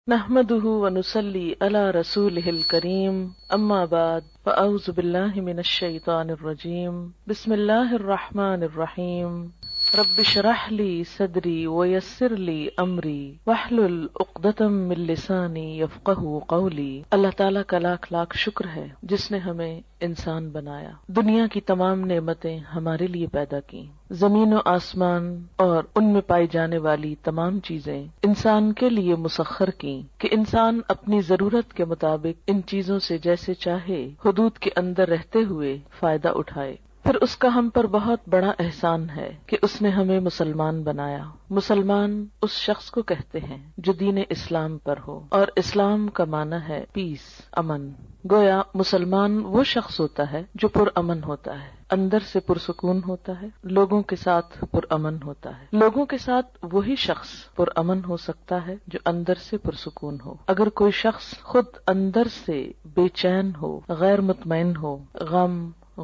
نحمده ونصلي على رسوله الكريم اما بعد فاعوذ بالله من الشيطان الرجيم بسم الله الرحمن الرحيم رب اشرح لي صدري ويسر لي امري واحلل عقدة من لساني يفقهوا قولي۔ اللہ تعالیٰ کا لاکھ لاکھ شکر ہے جس نے ہمیں انسان بنایا، دنیا کی تمام نعمتیں ہمارے لیے پیدا کی، زمین و آسمان اور ان میں پائی جانے والی تمام چیزیں انسان کے لیے مسخر کی کہ انسان اپنی ضرورت کے مطابق ان چیزوں سے جیسے چاہے حدود کے اندر رہتے ہوئے فائدہ اٹھائے۔ پھر اس کا ہم پر بہت بڑا احسان ہے کہ اس نے ہمیں مسلمان بنایا۔ مسلمان اس شخص کو کہتے ہیں جو دین اسلام پر ہو، اور اسلام کا معنی ہے پیس، امن۔ گویا مسلمان وہ شخص ہوتا ہے جو پرامن ہوتا ہے، اندر سے پرسکون ہوتا ہے، لوگوں کے ساتھ پرامن ہوتا ہے۔ لوگوں کے ساتھ وہی شخص پرامن ہو سکتا ہے جو اندر سے پرسکون ہو۔ اگر کوئی شخص خود اندر سے بے چین ہو، غیر مطمئن ہو، غم،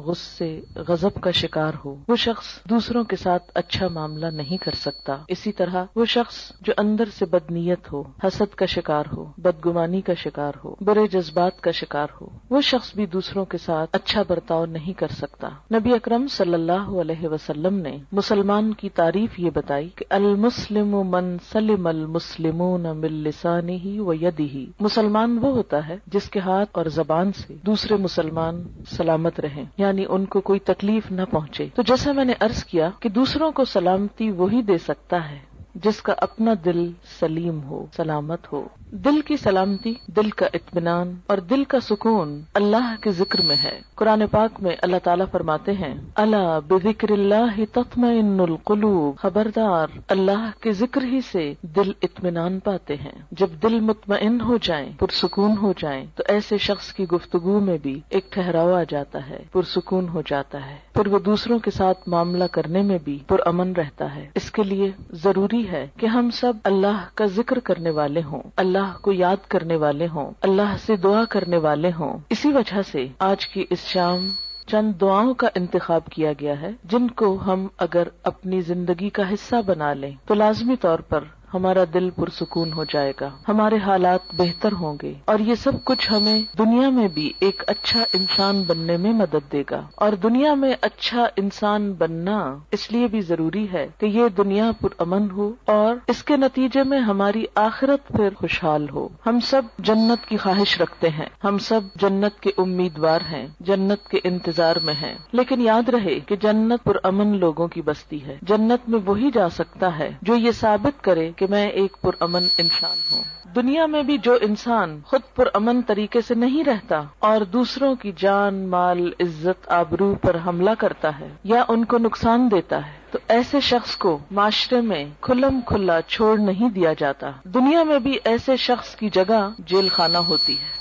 غصے، غضب کا شکار ہو، وہ شخص دوسروں کے ساتھ اچھا معاملہ نہیں کر سکتا۔ اسی طرح وہ شخص جو اندر سے بدنیت ہو، حسد کا شکار ہو، بدگمانی کا شکار ہو، برے جذبات کا شکار ہو، وہ شخص بھی دوسروں کے ساتھ اچھا برتاؤ نہیں کر سکتا۔ نبی اکرم صلی اللہ علیہ وسلم نے مسلمان کی تعریف یہ بتائی کہ المسلم من سلم المسلمون من لسانہ و یدہ، مسلمان وہ ہوتا ہے جس کے ہاتھ اور زبان سے دوسرے مسلمان سلامت رہیں، یعنی ان کو کوئی تکلیف نہ پہنچے۔ تو جیسا میں نے عرض کیا کہ دوسروں کو سلامتی وہی دے سکتا ہے جس کا اپنا دل سلیم ہو، سلامت ہو۔ دل کی سلامتی، دل کا اطمینان اور دل کا سکون اللہ کے ذکر میں ہے۔ قرآن پاک میں اللہ تعالیٰ فرماتے ہیں الا بذکر اللہ تطمئن القلوب، خبردار اللہ کے ذکر ہی سے دل اطمینان پاتے ہیں۔ جب دل مطمئن ہو جائیں، پرسکون ہو جائیں، تو ایسے شخص کی گفتگو میں بھی ایک ٹھہراؤ آ جاتا ہے، پرسکون ہو جاتا ہے، پھر وہ دوسروں کے ساتھ معاملہ کرنے میں بھی پرامن رہتا ہے۔ اس کے لیے ضروری ہے کہ ہم سب اللہ کا ذکر کرنے والے ہوں، اللہ کو یاد کرنے والے ہوں، اللہ سے دعا کرنے والے ہوں۔ اسی وجہ سے آج کی اس شام چند دعاؤں کا انتخاب کیا گیا ہے جن کو ہم اگر اپنی زندگی کا حصہ بنا لیں تو لازمی طور پر ہمارا دل پرسکون ہو جائے گا، ہمارے حالات بہتر ہوں گے، اور یہ سب کچھ ہمیں دنیا میں بھی ایک اچھا انسان بننے میں مدد دے گا۔ اور دنیا میں اچھا انسان بننا اس لیے بھی ضروری ہے کہ یہ دنیا پرامن ہو اور اس کے نتیجے میں ہماری آخرت پھر خوشحال ہو۔ ہم سب جنت کی خواہش رکھتے ہیں، ہم سب جنت کے امیدوار ہیں، جنت کے انتظار میں ہیں، لیکن یاد رہے کہ جنت پرامن لوگوں کی بستی ہے۔ جنت میں وہی جا سکتا ہے جو یہ ثابت کرے کہ میں ایک پرامن انسان ہوں۔ دنیا میں بھی جو انسان خود پرامن طریقے سے نہیں رہتا اور دوسروں کی جان، مال، عزت، آبرو پر حملہ کرتا ہے یا ان کو نقصان دیتا ہے تو ایسے شخص کو معاشرے میں کھلم کھلا چھوڑ نہیں دیا جاتا۔ دنیا میں بھی ایسے شخص کی جگہ جیل خانہ ہوتی ہے۔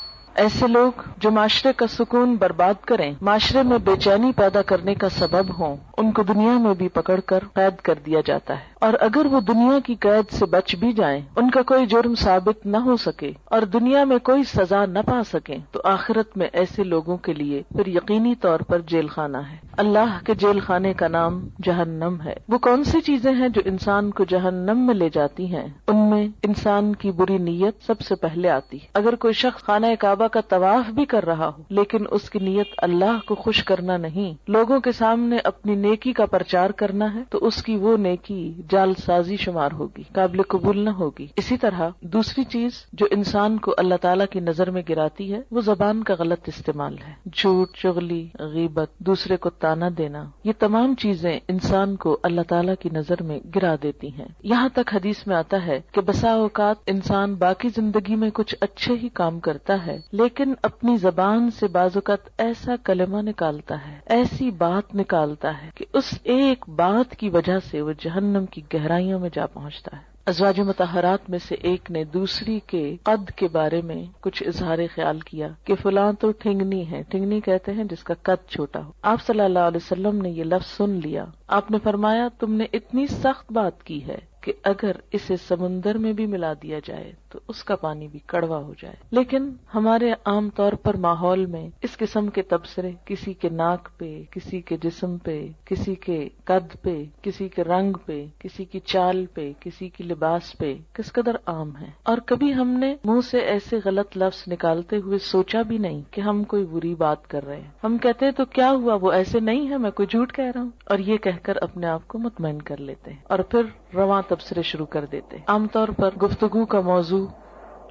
ایسے لوگ جو معاشرے کا سکون برباد کریں، معاشرے میں بے چینی پیدا کرنے کا سبب ہوں، ان کو دنیا میں بھی پکڑ کر قید کر دیا جاتا ہے، اور اگر وہ دنیا کی قید سے بچ بھی جائیں، ان کا کوئی جرم ثابت نہ ہو سکے اور دنیا میں کوئی سزا نہ پا سکیں، تو آخرت میں ایسے لوگوں کے لیے پھر یقینی طور پر جیل خانہ ہے۔ اللہ کے جیل خانے کا نام جہنم ہے۔ وہ کون سی چیزیں ہیں جو انسان کو جہنم میں لے جاتی ہیں؟ ان میں انسان کی بری نیت سب سے پہلے آتی ہے۔ اگر کوئی شخص خانہ کعبہ کا طواف بھی کر رہا ہو لیکن اس کی نیت اللہ کو خوش کرنا نہیں، لوگوں کے سامنے اپنی نیکی کا پرچار کرنا ہے، تو اس کی وہ نیکی جعل سازی شمار ہوگی، قابل قبول نہ ہوگی۔ اسی طرح دوسری چیز جو انسان کو اللہ تعالیٰ کی نظر میں گراتی ہے وہ زبان کا غلط استعمال ہے۔ جھوٹ، چغلی، غیبت، دوسرے کو تانا دینا، یہ تمام چیزیں انسان کو اللہ تعالیٰ کی نظر میں گرا دیتی ہیں۔ یہاں تک حدیث میں آتا ہے کہ بسا اوقات انسان باقی زندگی میں کچھ اچھے ہی کام کرتا ہے لیکن اپنی زبان سے بعض اوقات ایسا کلمہ نکالتا ہے، ایسی بات نکالتا ہے کہ اس ایک بات کی وجہ سے وہ جہنم کی گہرائیوں میں جا پہنچتا ہے۔ ازواج مطہرات میں سے ایک نے دوسری کے قد کے بارے میں کچھ اظہار خیال کیا کہ فلاں تو ٹھنگنی ہے، ٹھنگنی کہتے ہیں جس کا قد چھوٹا ہو۔ آپ صلی اللہ علیہ وسلم نے یہ لفظ سن لیا، آپ نے فرمایا تم نے اتنی سخت بات کی ہے کہ اگر اسے سمندر میں بھی ملا دیا جائے تو اس کا پانی بھی کڑوا ہو جائے. لیکن ہمارے عام طور پر ماحول میں اس قسم کے تبصرے کسی کے ناک پہ، کسی کے جسم پہ، کسی کے قد پہ، کسی کے رنگ پہ، کسی کی چال پہ، کسی کی لباس پہ کس قدر عام ہے. اور کبھی ہم نے منہ سے ایسے غلط لفظ نکالتے ہوئے سوچا بھی نہیں کہ ہم کوئی بری بات کر رہے ہیں. ہم کہتے ہیں تو کیا ہوا، وہ ایسے نہیں ہے، میں کوئی جھوٹ کہہ رہا ہوں، اور یہ کہہ کر اپنے آپ کو مطمئن کر لیتے ہیں اور پھر رواں تبصرے شروع کر دیتے ہیں. عام طور پر گفتگو کا موضوع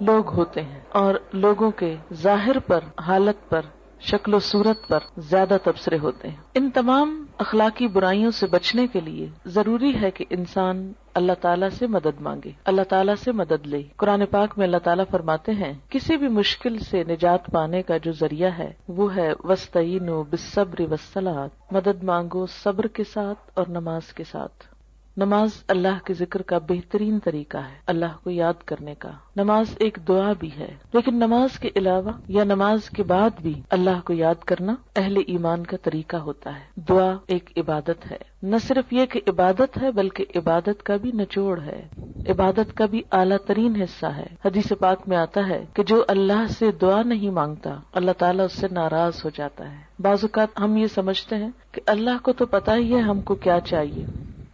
لوگ ہوتے ہیں اور لوگوں کے ظاہر پر، حالت پر، شکل و صورت پر زیادہ تبصرے ہوتے ہیں. ان تمام اخلاقی برائیوں سے بچنے کے لیے ضروری ہے کہ انسان اللہ تعالیٰ سے مدد مانگے، اللہ تعالیٰ سے مدد لے. قرآن پاک میں اللہ تعالیٰ فرماتے ہیں کسی بھی مشکل سے نجات پانے کا جو ذریعہ ہے وہ ہے وَاسْتَعِینُوا بِالصَّبْرِ وَالصَّلَاةِ، مدد مانگو صبر کے ساتھ اور نماز کے ساتھ. نماز اللہ کے ذکر کا بہترین طریقہ ہے، اللہ کو یاد کرنے کا. نماز ایک دعا بھی ہے، لیکن نماز کے علاوہ یا نماز کے بعد بھی اللہ کو یاد کرنا اہل ایمان کا طریقہ ہوتا ہے. دعا ایک عبادت ہے، نہ صرف یہ کہ عبادت ہے بلکہ عبادت کا بھی نچوڑ ہے، عبادت کا بھی اعلیٰ ترین حصہ ہے. حدیث پاک میں آتا ہے کہ جو اللہ سے دعا نہیں مانگتا اللہ تعالیٰ اس سے ناراض ہو جاتا ہے. بعض اوقات ہم یہ سمجھتے ہیں کہ اللہ کو تو پتہ ہی ہے ہم کو کیا چاہیے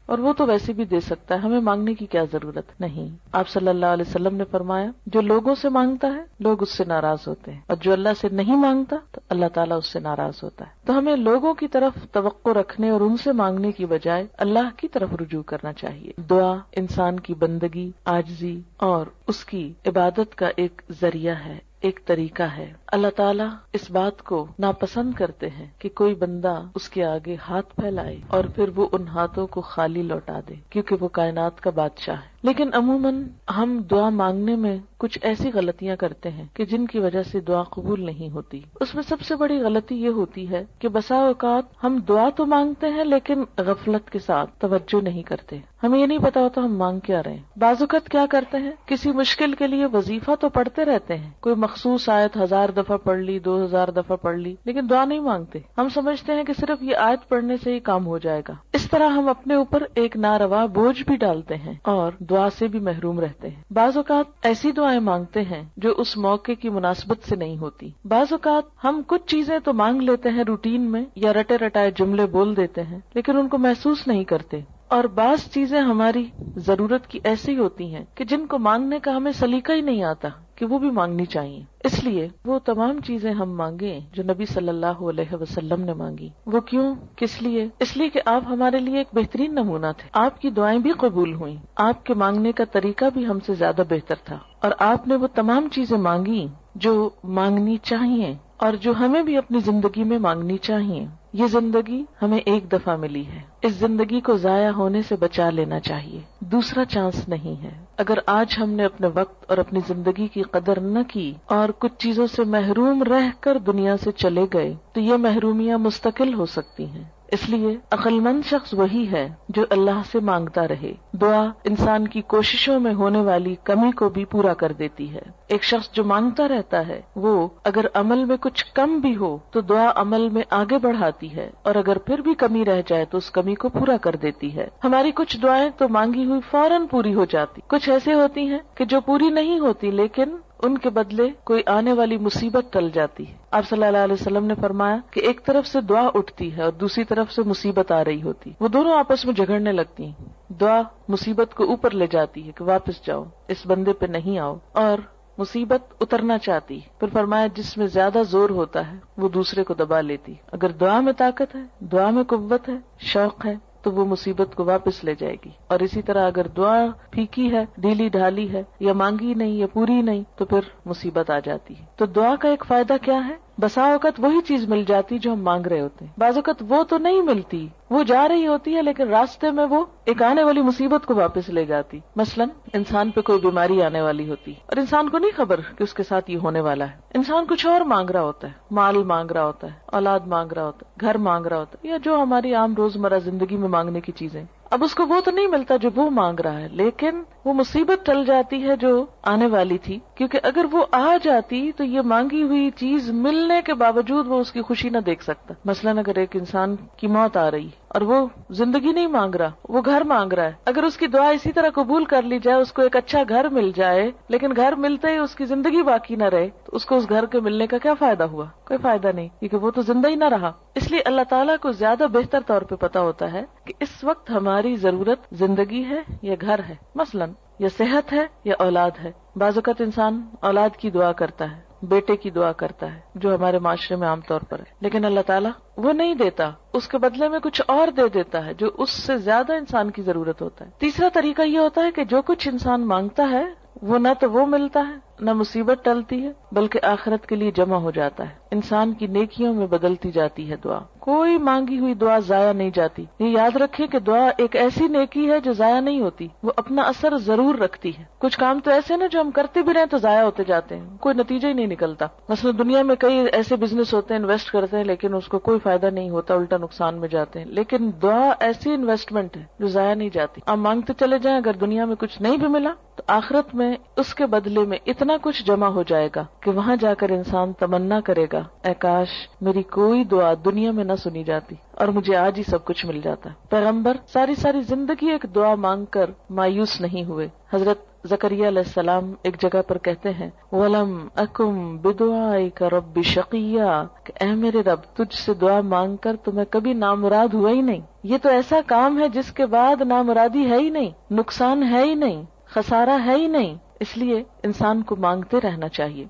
اور وہ تو ویسے بھی دے سکتا ہے، ہمیں مانگنے کی کیا ضرورت. نہیں، آپ صلی اللہ علیہ وسلم نے فرمایا جو لوگوں سے مانگتا ہے لوگ اس سے ناراض ہوتے ہیں، اور جو اللہ سے نہیں مانگتا تو اللہ تعالیٰ اس سے ناراض ہوتا ہے. تو ہمیں لوگوں کی طرف توقع رکھنے اور ان سے مانگنے کی بجائے اللہ کی طرف رجوع کرنا چاہیے. دعا انسان کی بندگی، عاجزی اور اس کی عبادت کا ایک ذریعہ ہے، ایک طریقہ ہے. اللہ تعالیٰ اس بات کو ناپسند کرتے ہیں کہ کوئی بندہ اس کے آگے ہاتھ پھیلائے اور پھر وہ ان ہاتھوں کو خالی لوٹا دے، کیونکہ وہ کائنات کا بادشاہ ہے. لیکن عموماً ہم دعا مانگنے میں کچھ ایسی غلطیاں کرتے ہیں کہ جن کی وجہ سے دعا قبول نہیں ہوتی. اس میں سب سے بڑی غلطی یہ ہوتی ہے کہ بسا اوقات ہم دعا تو مانگتے ہیں لیکن غفلت کے ساتھ توجہ نہیں کرتے، ہمیں یہ نہیں پتا ہوتا ہم مانگ کیا رہے ہیں. بعض اوقات کیا کرتے ہیں، کسی مشکل کے لیے وظیفہ تو پڑھتے رہتے ہیں، کوئی مخصوص آیت 1000 دفعہ پڑھ لی، 2000 دفعہ پڑھ لی، لیکن دعا نہیں مانگتے. ہم سمجھتے ہیں کہ صرف یہ آیت پڑھنے سے ہی کام ہو جائے گا. اس طرح ہم اپنے اوپر ایک ناروا بوجھ بھی ڈالتے ہیں اور دعا سے بھی محروم رہتے ہیں. بعض اوقات ایسی دعائیں مانگتے ہیں جو اس موقع کی مناسبت سے نہیں ہوتی. بعض اوقات ہم کچھ چیزیں تو مانگ لیتے ہیں روٹین میں یا رٹے رٹائے جملے بول دیتے ہیں لیکن ان کو محسوس نہیں کرتے. اور بعض چیزیں ہماری ضرورت کی ایسی ہوتی ہیں کہ جن کو مانگنے کا ہمیں سلیقہ ہی نہیں آتا کہ وہ بھی مانگنی چاہیے. اس لیے وہ تمام چیزیں ہم مانگیں جو نبی صلی اللہ علیہ وسلم نے مانگی. وہ کیوں، کس لیے؟ اس لیے کہ آپ ہمارے لیے ایک بہترین نمونہ تھے. آپ کی دعائیں بھی قبول ہوئیں، آپ کے مانگنے کا طریقہ بھی ہم سے زیادہ بہتر تھا، اور آپ نے وہ تمام چیزیں مانگی جو مانگنی چاہیے اور جو ہمیں بھی اپنی زندگی میں مانگنی چاہیے. یہ زندگی ہمیں ایک دفعہ ملی ہے، اس زندگی کو ضائع ہونے سے بچا لینا چاہیے، دوسرا چانس نہیں ہے. اگر آج ہم نے اپنے وقت اور اپنی زندگی کی قدر نہ کی اور کچھ چیزوں سے محروم رہ کر دنیا سے چلے گئے تو یہ محرومیاں مستقل ہو سکتی ہیں. اس لیے عقل مند شخص وہی ہے جو اللہ سے مانگتا رہے. دعا انسان کی کوششوں میں ہونے والی کمی کو بھی پورا کر دیتی ہے. ایک شخص جو مانگتا رہتا ہے وہ اگر عمل میں کچھ کم بھی ہو تو دعا عمل میں آگے بڑھاتی ہے، اور اگر پھر بھی کمی رہ جائے تو اس کمی کو پورا کر دیتی ہے. ہماری کچھ دعائیں تو مانگی ہوئی فوراً پوری ہو جاتی، کچھ ایسے ہوتی ہیں کہ جو پوری نہیں ہوتی لیکن ان کے بدلے کوئی آنے والی مصیبت ٹل جاتی ہے. آپ صلی اللہ علیہ وسلم نے فرمایا کہ ایک طرف سے دعا اٹھتی ہے اور دوسری طرف سے مصیبت آ رہی ہوتی، وہ دونوں آپس میں جھگڑنے لگتی ہیں. دعا مصیبت کو اوپر لے جاتی ہے کہ واپس جاؤ، اس بندے پہ نہیں آؤ، اور مصیبت اترنا چاہتی. پھر فرمایا جس میں زیادہ زور ہوتا ہے وہ دوسرے کو دبا لیتی. اگر دعا میں طاقت ہے، دعا میں قوت ہے، شوق ہے تو وہ مصیبت کو واپس لے جائے گی. اور اسی طرح اگر دعا پھیکی ہے، ڈھیلی ڈھالی ہے، یا مانگی نہیں یا پوری نہیں تو پھر مصیبت آ جاتی ہے. تو دعا کا ایک فائدہ کیا ہے؟ بسا اوقات وہی چیز مل جاتی جو ہم مانگ رہے ہوتے ہیں. بعض اوقات وہ تو نہیں ملتی، وہ جا رہی ہوتی ہے لیکن راستے میں وہ ایک آنے والی مصیبت کو واپس لے جاتی. مثلا انسان پہ کوئی بیماری آنے والی ہوتی اور انسان کو نہیں خبر کہ اس کے ساتھ یہ ہونے والا ہے. انسان کچھ اور مانگ رہا ہوتا ہے، مال مانگ رہا ہوتا ہے، اولاد مانگ رہا ہوتا ہے، گھر مانگ رہا ہوتا ہے، یا جو ہماری عام روزمرہ زندگی میں مانگنے کی چیزیں. اب اس کو وہ تو نہیں ملتا جو وہ مانگ رہا ہے لیکن وہ مصیبت ٹل جاتی ہے جو آنے والی تھی، کیونکہ اگر وہ آ جاتی تو یہ مانگی ہوئی چیز ملنے کے باوجود وہ اس کی خوشی نہ دیکھ سکتا. مثلا اگر ایک انسان کی موت آ رہی اور وہ زندگی نہیں مانگ رہا، وہ گھر مانگ رہا ہے. اگر اس کی دعا اسی طرح قبول کر لی جائے، اس کو ایک اچھا گھر مل جائے، لیکن گھر ملتے ہی اس کی زندگی باقی نہ رہے، تو اس کو اس گھر کے ملنے کا کیا فائدہ ہوا؟ کوئی فائدہ نہیں، کیونکہ وہ تو زندہ ہی نہ رہا. اس لیے اللہ تعالیٰ کو زیادہ بہتر طور پہ پتا ہوتا ہے کہ اس وقت ہماری ضرورت زندگی ہے یا گھر ہے، مثلاً یا صحت ہے یا اولاد ہے. بعض اوقات انسان اولاد کی دعا کرتا ہے، بیٹے کی دعا کرتا ہے، جو ہمارے معاشرے میں عام طور پر ہے، لیکن اللہ تعالیٰ وہ نہیں دیتا، اس کے بدلے میں کچھ اور دے دیتا ہے جو اس سے زیادہ انسان کی ضرورت ہوتا ہے. تیسرا طریقہ یہ ہوتا ہے کہ جو کچھ انسان مانگتا ہے وہ نہ تو وہ ملتا ہے، نہ مصیبت ٹلتی ہے، بلکہ آخرت کے لیے جمع ہو جاتا ہے، انسان کی نیکیوں میں بدلتی جاتی ہے دعا. کوئی مانگی ہوئی دعا ضائع نہیں جاتی. یہ یاد رکھیں کہ دعا ایک ایسی نیکی ہے جو ضائع نہیں ہوتی، وہ اپنا اثر ضرور رکھتی ہے. کچھ کام تو ایسے نا جو ہم کرتے بھی رہے تو ضائع ہوتے جاتے ہیں، کوئی نتیجہ ہی نہیں نکلتا. مثلا دنیا میں کئی ایسے بزنس ہوتے ہیں، انویسٹ کرتے ہیں لیکن اس کو کوئی فائدہ نہیں ہوتا، الٹا نقصان میں جاتے ہیں. لیکن دعا ایسی انویسٹمنٹ ہے جو ضائع نہیں جاتی. آپ مانگتے چلے جائیں، اگر دنیا میں کچھ نہیں بھی ملا تو آخرت میں اس کے بدلے میں اتنا کچھ جمع ہو جائے گا کہ وہاں جا کر انسان تمنا کرے گا، اے کاش میری کوئی دعا دنیا میں نہ سنی جاتی اور مجھے آج ہی سب کچھ مل جاتا. پیغمبر ساری زندگی ایک دعا مانگ کر مایوس نہیں ہوئے. حضرت زکریا علیہ السلام ایک جگہ پر کہتے ہیں وَلَمْ أَكُمْ بِدُعَائِكَ رَبِّ شَقِيًّا، کہ اے میرے رب تجھ سے دعا مانگ کر تو میں کبھی نامراد ہوا ہی نہیں. یہ تو ایسا کام ہے جس کے بعد نامرادی ہے ہی نہیں، نقصان ہے ہی نہیں، خسارہ ہے ہی نہیں. اس لیے انسان کو مانگتے رہنا چاہیے.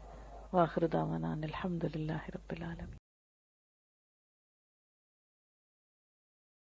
وآخر دعوانا الحمد للہ رب العالمین.